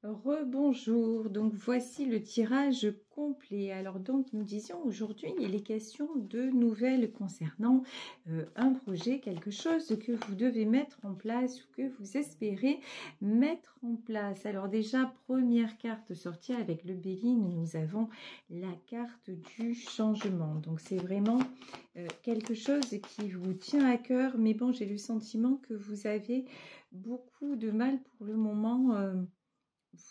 Rebonjour, donc voici le tirage complet. Alors donc nous disions aujourd'hui il est question de nouvelles concernant un projet, quelque chose que vous devez mettre en place ou que vous espérez mettre en place. Alors déjà première carte sortie avec le Béline, nous avons la carte du changement. Donc c'est vraiment quelque chose qui vous tient à cœur, mais bon j'ai le sentiment que vous avez beaucoup de mal pour le moment.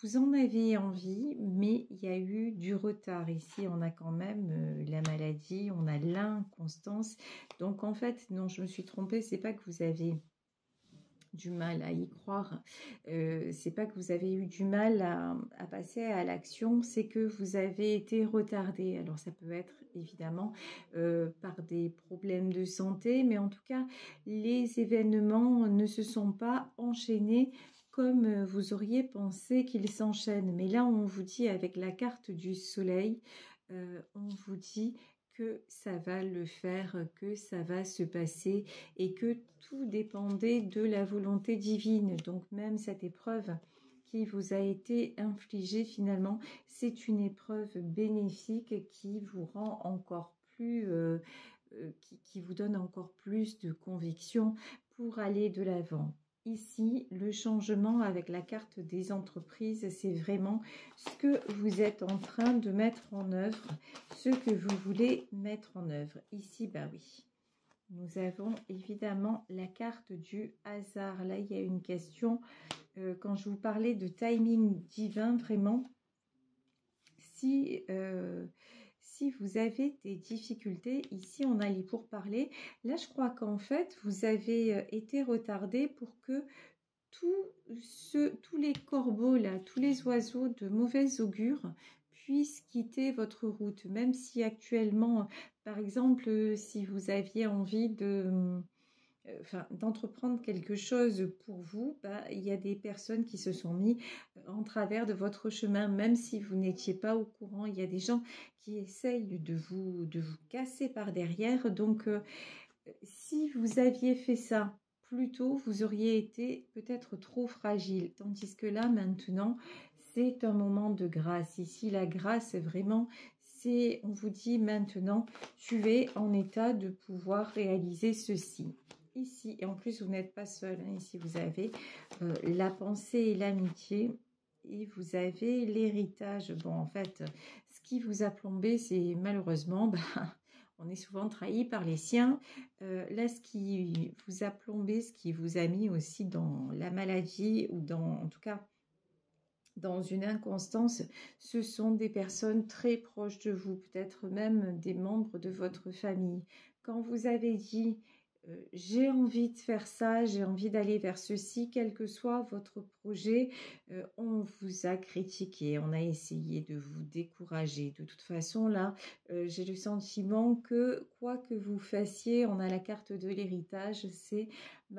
Vous en avez envie, mais il y a eu du retard. Ici, on a quand même la maladie, on a l'inconstance. Donc, en fait, non, je me suis trompée. C'est pas que vous avez du mal à y croire. C'est pas que vous avez eu du mal à passer à l'action, c'est que vous avez été retardé. Alors, ça peut être évidemment par des problèmes de santé, mais en tout cas, les événements ne se sont pas enchaînés comme vous auriez pensé qu'ils s'enchaînent. Mais là, on vous dit avec la carte du soleil, on vous dit que ça va le faire, que ça va se passer et que tout dépendait de la volonté divine. Donc même cette épreuve qui vous a été infligée finalement, c'est une épreuve bénéfique qui vous rend encore plus, qui vous donne encore plus de conviction pour aller de l'avant. Ici, le changement avec la carte des entreprises, c'est vraiment ce que vous êtes en train de mettre en œuvre, ce que vous voulez mettre en œuvre. Ici, bah oui, nous avons évidemment la carte du hasard. Là, il y a une question, quand je vous parlais de timing divin, vraiment, si vous avez des difficultés, ici on a les pourparlers. Là, je crois qu'en fait, vous avez été retardé pour que tous les corbeaux, là, tous les oiseaux de mauvais augure puissent quitter votre route. Même si actuellement, par exemple, si vous aviez envie d'entreprendre quelque chose pour vous, bah, il y a des personnes qui se sont mis en travers de votre chemin, même si vous n'étiez pas au courant. Il y a des gens qui essayent de vous casser par derrière. Donc, si vous aviez fait ça plus tôt, vous auriez été peut-être trop fragile. Tandis que là, maintenant, c'est un moment de grâce. Ici, la grâce, vraiment, c'est, on vous dit maintenant, tu es en état de pouvoir réaliser ceci. Ici, et en plus, vous n'êtes pas seul. Hein, ici, vous avez la pensée et l'amitié. Et vous avez l'héritage. Bon, en fait, ce qui vous a plombé, c'est malheureusement, on est souvent trahi par les siens. Là, ce qui vous a plombé, ce qui vous a mis aussi dans la maladie ou en tout cas, dans une inconstance, ce sont des personnes très proches de vous, peut-être même des membres de votre famille. Quand vous avez dit j'ai envie de faire ça, j'ai envie d'aller vers ceci, quel que soit votre projet, on vous a critiqué, on a essayé de vous décourager. De toute façon, là, j'ai le sentiment que quoi que vous fassiez, on a la carte de l'héritage, c'est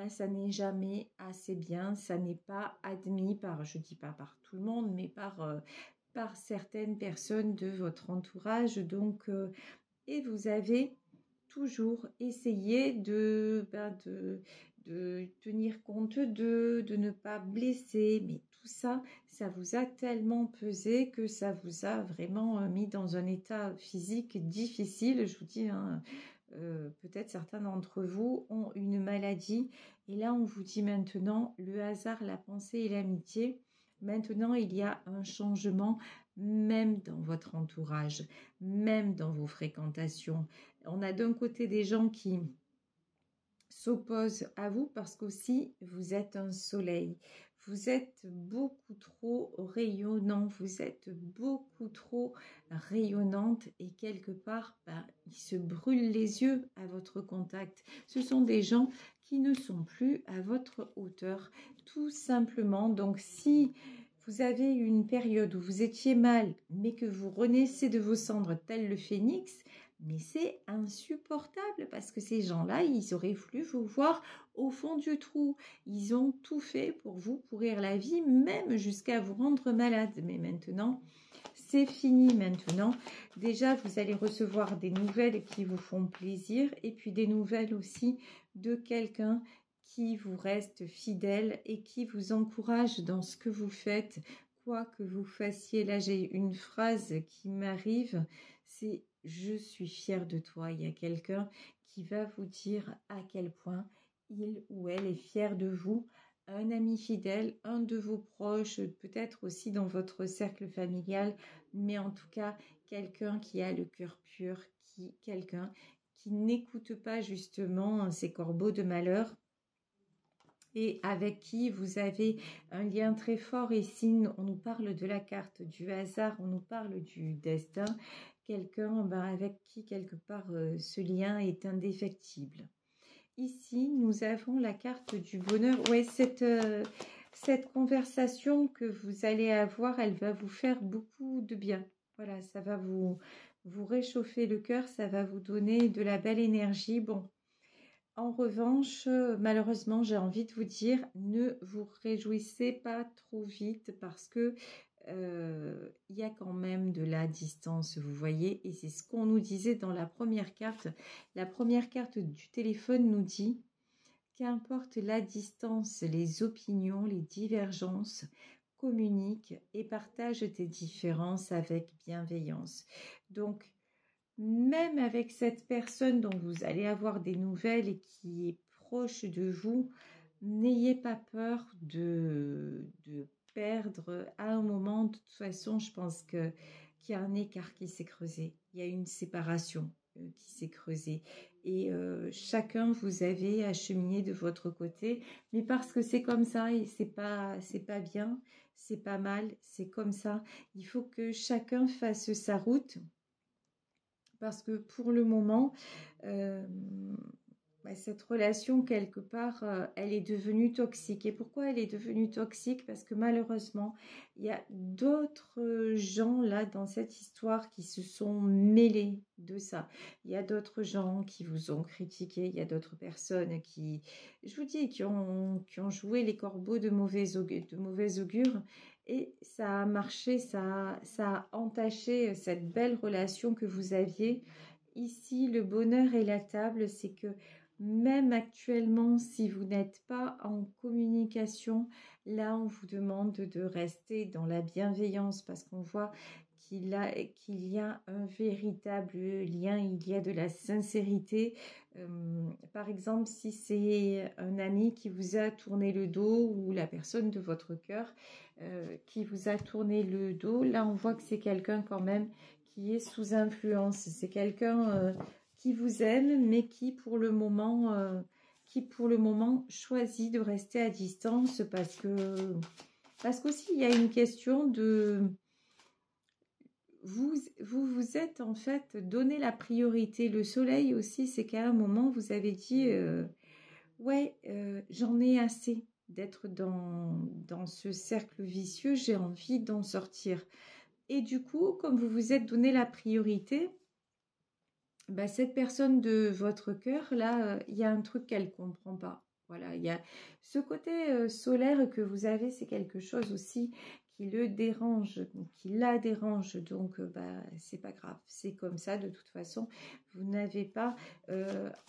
ça n'est jamais assez bien, ça n'est pas admis par, je dis pas par tout le monde, mais par certaines personnes de votre entourage. Donc, et vous avez toujours essayé de tenir compte de ne pas blesser. Mais tout ça, ça vous a tellement pesé que ça vous a vraiment mis dans un état physique difficile. Je vous dis, hein, peut-être certains d'entre vous ont une maladie. Et là, on vous dit maintenant, le hasard, la pensée et l'amitié. Maintenant, il y a un changement, même dans votre entourage, même dans vos fréquentations. On a d'un côté des gens qui s'opposent à vous parce qu'aussi vous êtes un soleil. Vous êtes beaucoup trop rayonnant, vous êtes beaucoup trop rayonnante et quelque part, ils se brûlent les yeux à votre contact. Ce sont des gens qui ne sont plus à votre hauteur, tout simplement. Donc si vous avez une période où vous étiez mal, mais que vous renaissez de vos cendres tel le phénix, mais c'est insupportable parce que ces gens-là, ils auraient voulu vous voir au fond du trou. Ils ont tout fait pour vous pourrir la vie, même jusqu'à vous rendre malade. Mais maintenant, c'est fini maintenant. Déjà, vous allez recevoir des nouvelles qui vous font plaisir et puis des nouvelles aussi de quelqu'un qui vous reste fidèle et qui vous encourage dans ce que vous faites. quoi que vous fassiez, là j'ai une phrase qui m'arrive, c'est « je suis fière de toi ». Il y a quelqu'un qui va vous dire à quel point il ou elle est fier de vous, un ami fidèle, un de vos proches, peut-être aussi dans votre cercle familial, mais en tout cas quelqu'un qui a le cœur pur, quelqu'un qui n'écoute pas justement ces corbeaux de malheur, et avec qui vous avez un lien très fort. Ici, on nous parle de la carte du hasard, on nous parle du destin, quelqu'un avec qui quelque part ce lien est indéfectible. Ici, nous avons la carte du bonheur. Ouais, cette conversation que vous allez avoir, elle va vous faire beaucoup de bien. Voilà, ça va vous réchauffer le cœur, ça va vous donner de la belle énergie. Bon, en revanche, malheureusement, j'ai envie de vous dire, ne vous réjouissez pas trop vite parce que il y a quand même de la distance, vous voyez, et c'est ce qu'on nous disait dans la première carte. La première carte du téléphone nous dit, qu'importe la distance, les opinions, les divergences, communique et partage tes différences avec bienveillance. Donc, même avec cette personne dont vous allez avoir des nouvelles et qui est proche de vous, n'ayez pas peur de perdre à un moment. De toute façon, je pense qu'il y a un écart qui s'est creusé. Il y a une séparation qui s'est creusée. Et chacun, vous avez acheminé de votre côté. Mais parce que c'est comme ça et c'est pas bien, c'est pas mal, c'est comme ça. Il faut que chacun fasse sa route. Parce que pour le moment, cette relation, quelque part, elle est devenue toxique. Et pourquoi elle est devenue toxique? Parce que malheureusement, il y a d'autres gens là dans cette histoire qui se sont mêlés de ça. Il y a d'autres gens qui vous ont critiqué, il y a d'autres personnes qui, je vous dis, qui ont joué les corbeaux de mauvais augure. Et ça a marché, ça a entaché cette belle relation que vous aviez. Ici, le bonheur et la table, c'est que même actuellement, si vous n'êtes pas en communication, là, on vous demande de rester dans la bienveillance parce qu'on voit qu'il y a un véritable lien, il y a de la sincérité. Par exemple, si c'est un ami qui vous a tourné le dos ou la personne de votre cœur qui vous a tourné le dos, là, on voit que c'est quelqu'un quand même qui est sous influence. C'est quelqu'un qui vous aime, mais qui pour le moment choisit de rester à distance parce qu'aussi il y a une question de vous êtes en fait donné la priorité. Le soleil aussi, c'est qu'à un moment vous avez dit j'en ai assez d'être dans ce cercle vicieux, j'ai envie d'en sortir. Et du coup, comme vous vous êtes donné la priorité, cette personne de votre cœur, là, il y a un truc qu'elle ne comprend pas. Voilà, il y a ce côté solaire que vous avez, c'est quelque chose aussi qui le dérange, qui la dérange. Donc, c'est pas grave, c'est comme ça de toute façon. Vous n'avez pas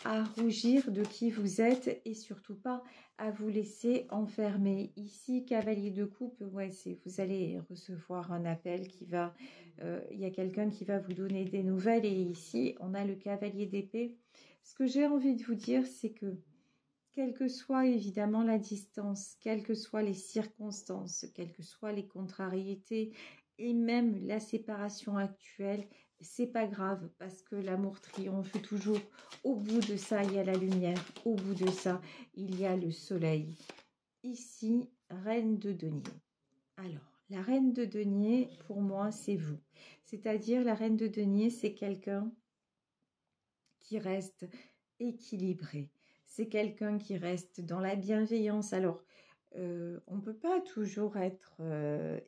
à rougir de qui vous êtes et surtout pas à vous laisser enfermer. Ici, cavalier de coupe, vous allez recevoir un appel qui va... il y a quelqu'un qui va vous donner des nouvelles et ici, on a le cavalier d'épée. Ce que j'ai envie de vous dire, c'est que quelle que soit évidemment la distance, quelles que soient les circonstances, quelles que soient les contrariétés et même la séparation actuelle, c'est pas grave parce que l'amour triomphe toujours. Au bout de ça, il y a la lumière. Au bout de ça, il y a le soleil. Ici, reine de denier. Alors, la reine de denier, pour moi, c'est vous. C'est-à-dire, la reine de denier, c'est quelqu'un qui reste équilibré. C'est quelqu'un qui reste dans la bienveillance. Alors, on ne peut pas toujours être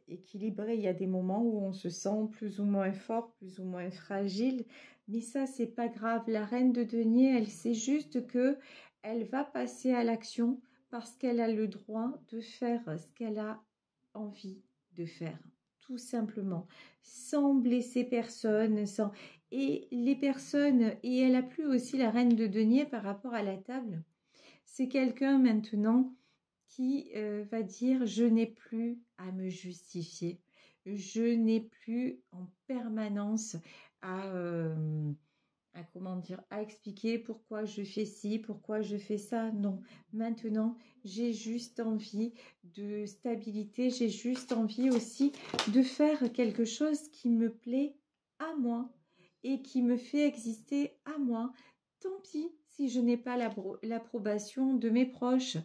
équilibré. Il y a des moments où on se sent plus ou moins fort, plus ou moins fragile. Mais ça, c'est pas grave. La reine de denier, elle sait juste que elle va passer à l'action parce qu'elle a le droit de faire ce qu'elle a envie de faire. Tout simplement. Sans blesser personne, sans... Et les personnes, et elle a plus aussi la reine de denier par rapport à la table. C'est quelqu'un maintenant qui va dire je n'ai plus à me justifier, je n'ai plus en permanence à comment dire, à expliquer pourquoi je fais ci, pourquoi je fais ça. Non, maintenant, j'ai juste envie de stabilité, j'ai juste envie aussi de faire quelque chose qui me plaît à moi et qui me fait exister à moi. Tant pis si je n'ai pas l'approbation de mes proches,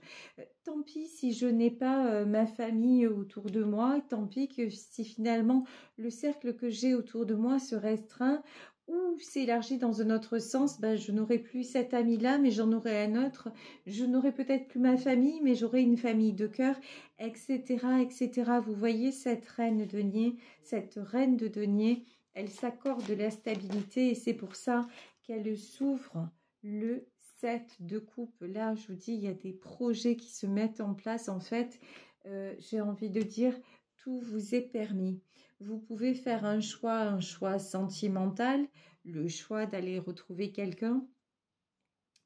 tant pis si je n'ai pas ma famille autour de moi, tant pis que si finalement le cercle que j'ai autour de moi se restreint ou s'élargit dans un autre sens, ben, je n'aurai plus cet ami-là, mais j'en aurai un autre. Je n'aurai peut-être plus ma famille, mais j'aurai une famille de cœur, etc., etc. Vous voyez cette reine de denier, cette reine de denier, elle s'accorde de la stabilité et c'est pour ça qu'elle s'ouvre le 7 de coupe. Là, je vous dis, il y a des projets qui se mettent en place. En fait, j'ai envie de dire, tout vous est permis. Vous pouvez faire un choix sentimental, le choix d'aller retrouver quelqu'un.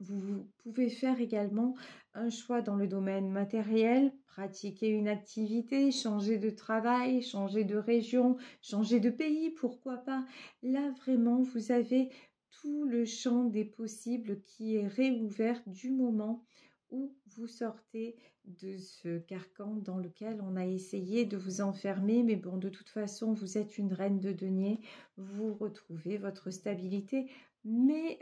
Vous pouvez faire également un choix dans le domaine matériel, pratiquer une activité, changer de travail, changer de région, changer de pays, pourquoi pas. Là, vraiment, vous avez tout le champ des possibles qui est réouvert du moment où vous sortez de ce carcan dans lequel on a essayé de vous enfermer. Mais bon, de toute façon, vous êtes une reine de denier, vous retrouvez votre stabilité. Mais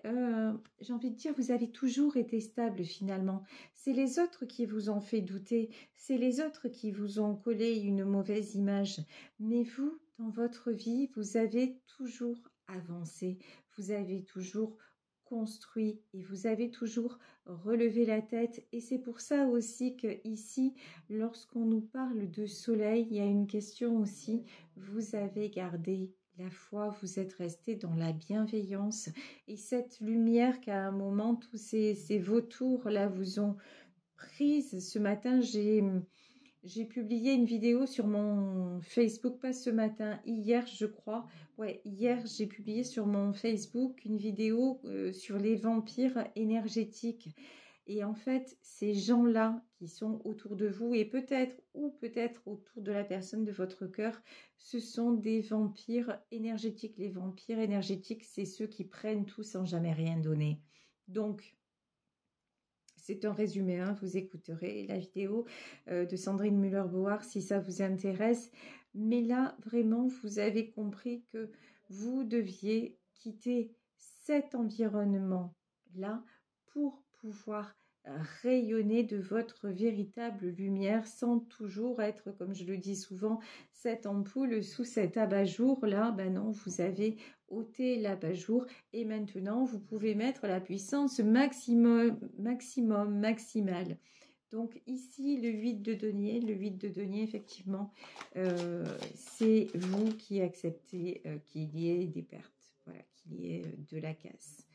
j'ai envie de dire, vous avez toujours été stable finalement. C'est les autres qui vous ont fait douter, c'est les autres qui vous ont collé une mauvaise image. Mais vous, dans votre vie, vous avez toujours avancé, vous avez toujours construit et vous avez toujours relevé la tête. Et c'est pour ça aussi que ici, lorsqu'on nous parle de soleil, il y a une question aussi, vous avez gardé la foi, vous êtes resté dans la bienveillance et cette lumière qu'à un moment tous ces vautours là vous ont prise. Ce matin j'ai publié une vidéo sur mon Facebook, pas ce matin, hier je crois. Ouais, hier j'ai publié sur mon Facebook une vidéo sur les vampires énergétiques. Et en fait, ces gens-là qui sont autour de vous et peut-être ou peut-être autour de la personne de votre cœur, ce sont des vampires énergétiques. Les vampires énergétiques, c'est ceux qui prennent tout sans jamais rien donner. Donc, c'est un résumé, hein, vous écouterez la vidéo de Sandrine Müller-Board si ça vous intéresse. Mais là, vraiment, vous avez compris que vous deviez quitter cet environnement-là pour pouvoir rayonner de votre véritable lumière sans toujours être, comme je le dis souvent, cette ampoule sous cet abat-jour. Là, ben non, vous avez ôté l'abat-jour et maintenant, vous pouvez mettre la puissance maximale. Donc ici, le 8 de denier, effectivement, c'est vous qui acceptez qu'il y ait des pertes, voilà, qu'il y ait de la casse.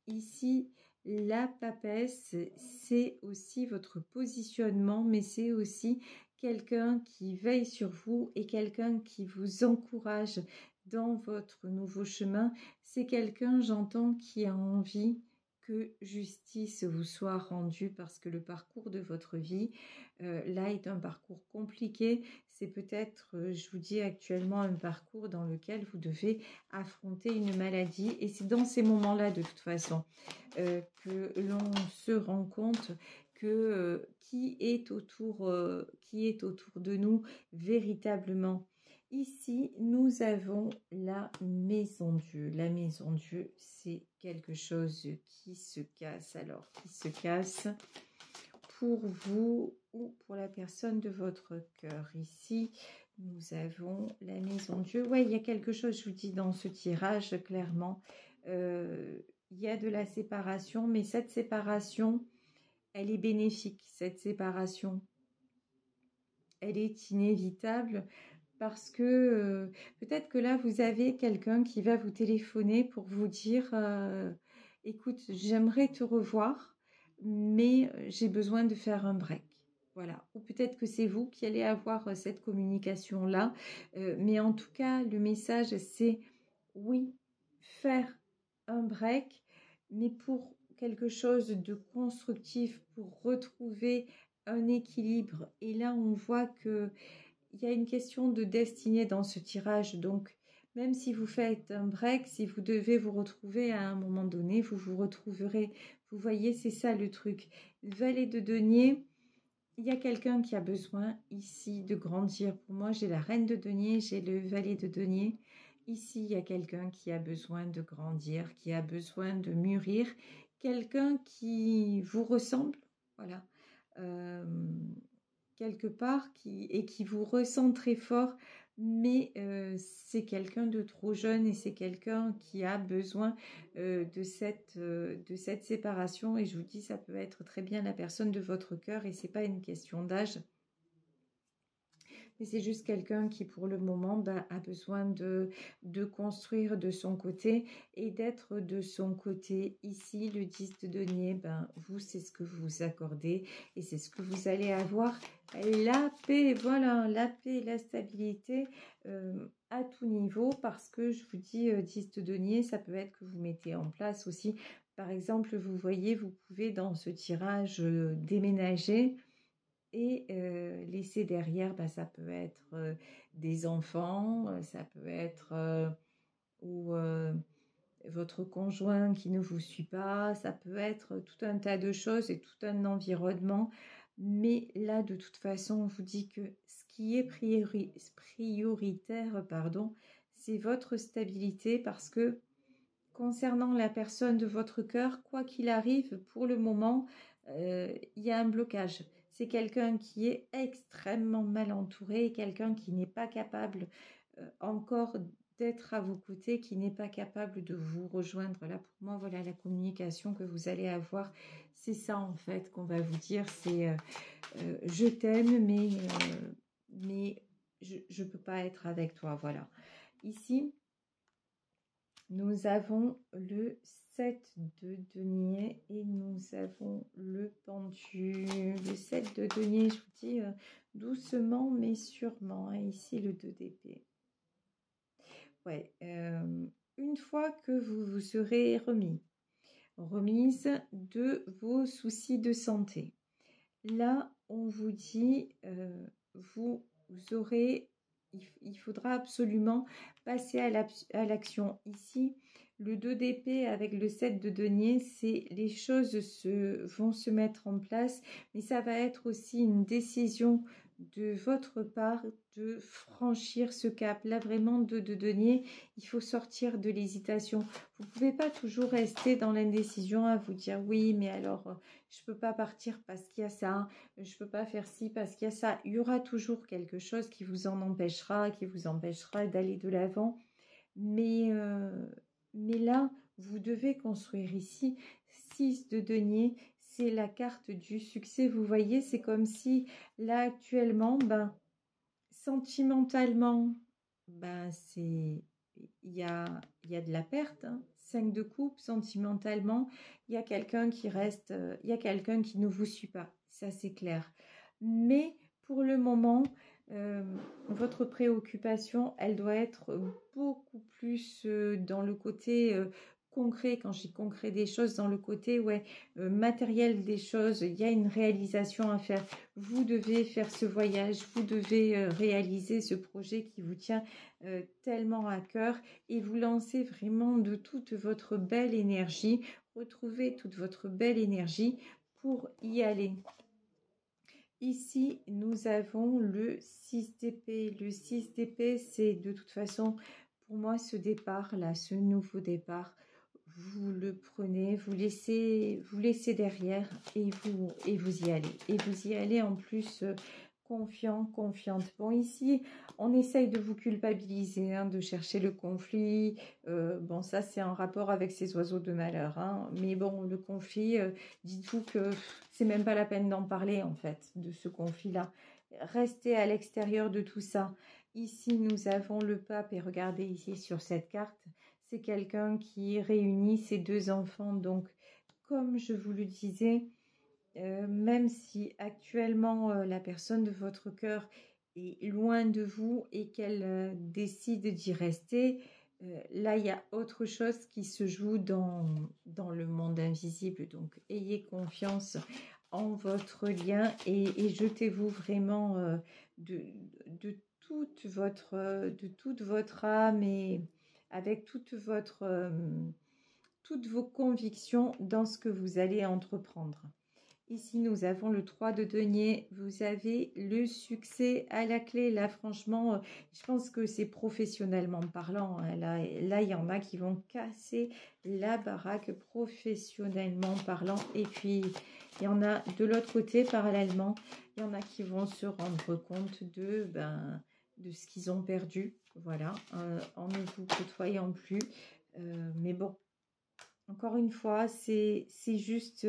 Ici, la papesse, c'est aussi votre positionnement, mais c'est aussi quelqu'un qui veille sur vous et quelqu'un qui vous encourage dans votre nouveau chemin. C'est quelqu'un, j'entends, qui a envie que justice vous soit rendue parce que le parcours de votre vie, là, est un parcours compliqué. C'est peut-être, je vous dis actuellement, un parcours dans lequel vous devez affronter une maladie. Et c'est dans ces moments-là, de toute façon, que l'on se rend compte que qui est autour de nous véritablement. Ici, nous avons la maison Dieu. La maison Dieu, c'est quelque chose qui se casse. Alors, qui se casse pour vous ou pour la personne de votre cœur. Ici, nous avons la maison Dieu. Ouais, il y a quelque chose, je vous dis, dans ce tirage, clairement. Il y a de la séparation, mais cette séparation, elle est bénéfique. Cette séparation, elle est inévitable. Parce que peut-être que là, vous avez quelqu'un qui va vous téléphoner pour vous dire écoute, j'aimerais te revoir, mais j'ai besoin de faire un break. Voilà. Ou peut-être que c'est vous qui allez avoir cette communication-là. Mais en tout cas, le message, c'est oui, faire un break, mais pour quelque chose de constructif, pour retrouver un équilibre. Et là, on voit qu'il y a une question de destinée dans ce tirage. Donc, même si vous faites un break, si vous devez vous retrouver à un moment donné, vous vous retrouverez. Vous voyez, c'est ça le truc. Valet de denier, il y a quelqu'un qui a besoin ici de grandir. Pour moi, j'ai la reine de denier, j'ai le valet de denier. Ici, il y a quelqu'un qui a besoin de grandir, qui a besoin de mûrir. Quelqu'un qui vous ressemble, voilà, euh, quelque part, et qui vous ressent très fort, mais c'est quelqu'un de trop jeune et c'est quelqu'un qui a besoin de cette séparation. Et je vous dis, ça peut être très bien la personne de votre cœur et c'est pas une question d'âge. Mais c'est juste quelqu'un qui, pour le moment, a besoin de construire de son côté et d'être de son côté. Ici, le 10 de denier, vous, c'est ce que vous vous accordez et c'est ce que vous allez avoir. La paix, voilà, la paix, la stabilité à tout niveau, parce que je vous dis, 10 de denier, ça peut être que vous mettez en place aussi. Par exemple, vous voyez, vous pouvez dans ce tirage déménager et laisser derrière, ça peut être des enfants, ça peut être ou votre conjoint qui ne vous suit pas, ça peut être tout un tas de choses et tout un environnement. Mais là, de toute façon, on vous dit que ce qui est prioritaire, c'est votre stabilité, parce que concernant la personne de votre cœur, quoi qu'il arrive, pour le moment, il y a un blocage. C'est quelqu'un qui est extrêmement mal entouré, quelqu'un qui n'est pas capable encore d'être à vos côtés, qui n'est pas capable de vous rejoindre. Là, pour moi, voilà la communication que vous allez avoir. C'est ça, en fait, qu'on va vous dire. C'est je t'aime, mais je ne peux pas être avec toi. Voilà. Ici, nous avons le 7 de denier et nous avons le pendu. Le 7 de denier, je vous dis doucement mais sûrement. Hein, ici, le 2 d'épée. Ouais, une fois que vous vous serez remise de vos soucis de santé, là, on vous dit, vous aurez, il faudra absolument passer à l'action. Ici, le 2 d'épée avec le 7 de denier, c'est les choses vont se mettre en place, mais ça va être aussi une décision de votre part de franchir ce cap. Là, vraiment, 2 de denier, il faut sortir de l'hésitation. Vous ne pouvez pas toujours rester dans l'indécision à vous dire oui, mais alors je ne peux pas partir parce qu'il y a ça, je ne peux pas faire ci parce qu'il y a ça. Il y aura toujours quelque chose qui vous en empêchera, d'aller de l'avant. Mais là, vous devez construire ici. 6 de denier, c'est la carte du succès. Vous voyez, c'est comme si là actuellement, sentimentalement, c'est il y a de la perte. 5 de coupe, sentimentalement, il y a quelqu'un qui reste, il y a quelqu'un qui ne vous suit pas. Ça, c'est clair. Mais pour le moment, votre préoccupation, elle doit être beaucoup plus dans le côté concret. Quand je dis concret des choses, dans le côté matériel des choses, il y a une réalisation à faire. Vous devez faire ce voyage, vous devez réaliser ce projet qui vous tient tellement à cœur et vous lancer vraiment de toute votre belle énergie, retrouver toute votre belle énergie pour y aller. Ici, nous avons le 6 d'épée. Le 6 d'épée, c'est de toute façon, pour moi, ce départ-là, ce nouveau départ, vous le prenez, vous laissez derrière et vous y allez. Et vous y allez en plus confiant, confiante. Bon, ici, on essaye de vous culpabiliser, de chercher le conflit. Bon, ça, c'est en rapport avec ces oiseaux de malheur. Mais bon, le conflit, dites-vous que c'est même pas la peine d'en parler, en fait, de ce conflit-là. Restez à l'extérieur de tout ça. Ici, nous avons le pape et regardez ici sur cette carte, c'est quelqu'un qui réunit ses deux enfants. Donc, comme je vous le disais, même si actuellement la personne de votre cœur est loin de vous et qu'elle décide d'y rester, là il y a autre chose qui se joue dans le monde invisible. Donc ayez confiance en votre lien et jetez-vous vraiment de toute votre âme et avec toutes vos convictions dans ce que vous allez entreprendre. Ici, nous avons le 3 de denier. Vous avez le succès à la clé. Là, franchement, je pense que c'est professionnellement parlant. Hein. Là, il y en a qui vont casser la baraque professionnellement parlant. Et puis, il y en a de l'autre côté, parallèlement, il y en a qui vont se rendre compte de ce qu'ils ont perdu. Voilà, en ne vous côtoyant plus. Mais bon, encore une fois, c'est juste...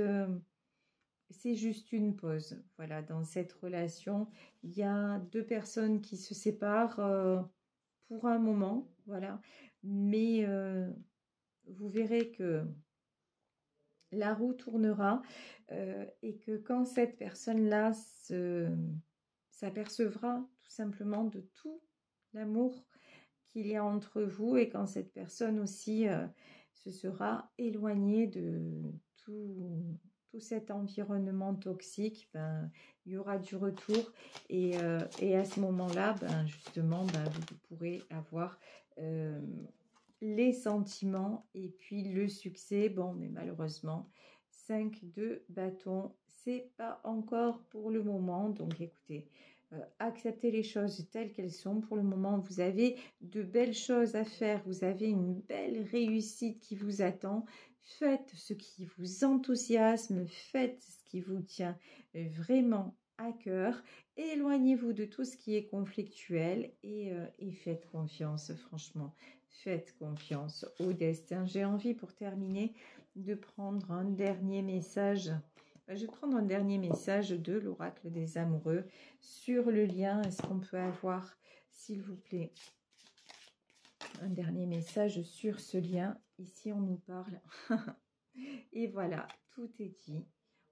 c'est juste une pause. Voilà, dans cette relation, il y a deux personnes qui se séparent pour un moment, voilà. Mais vous verrez que la roue tournera et que quand cette personne-là s'apercevra tout simplement de tout l'amour qu'il y a entre vous et quand cette personne aussi se sera éloignée de tout cet environnement toxique, il y aura du retour et à ce moment-là, justement, vous pourrez avoir les sentiments et puis le succès. Bon, mais malheureusement, 5 de bâton, c'est pas encore pour le moment. Donc, écoutez, acceptez les choses telles qu'elles sont. Pour le moment, vous avez de belles choses à faire. Vous avez une belle réussite qui vous attend. Faites ce qui vous enthousiasme. Faites ce qui vous tient vraiment à cœur. Éloignez-vous de tout ce qui est conflictuel et faites confiance, franchement. Faites confiance au destin. J'ai envie, pour terminer, de prendre un dernier message. Je vais prendre un dernier message de l'oracle des amoureux sur le lien. Est-ce qu'on peut avoir, s'il vous plaît, un dernier message sur ce lien? Ici, on nous parle. Et voilà, tout est dit.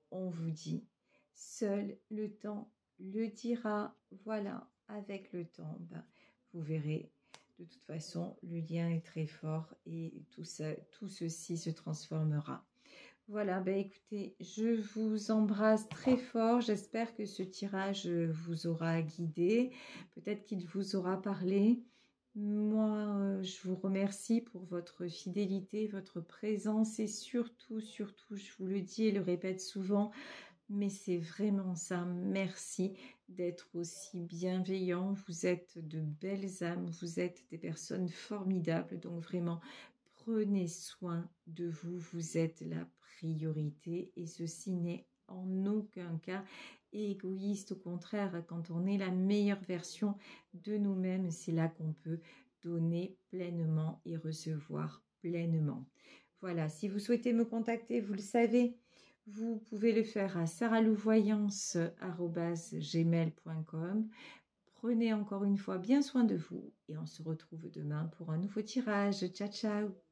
On vous dit, seul le temps le dira. Voilà, avec le temps, vous verrez. De toute façon, le lien est très fort et tout ceci se transformera. Voilà, écoutez, je vous embrasse très fort. J'espère que ce tirage vous aura guidé. Peut-être qu'il vous aura parlé. Moi, je vous remercie pour votre fidélité, votre présence et surtout, je vous le dis et le répète souvent, mais c'est vraiment ça. Merci d'être aussi bienveillant. Vous êtes de belles âmes, vous êtes des personnes formidables. Donc vraiment, prenez soin de vous. Vous êtes la priorité et ceci n'est en aucun cas égoïste. Au contraire, quand on est la meilleure version de nous-mêmes, c'est là qu'on peut donner pleinement et recevoir pleinement. Voilà, si vous souhaitez me contacter, vous le savez, vous pouvez le faire à saralouvoyance@gmail.com. Prenez encore une fois bien soin de vous et on se retrouve demain pour un nouveau tirage. Ciao, ciao!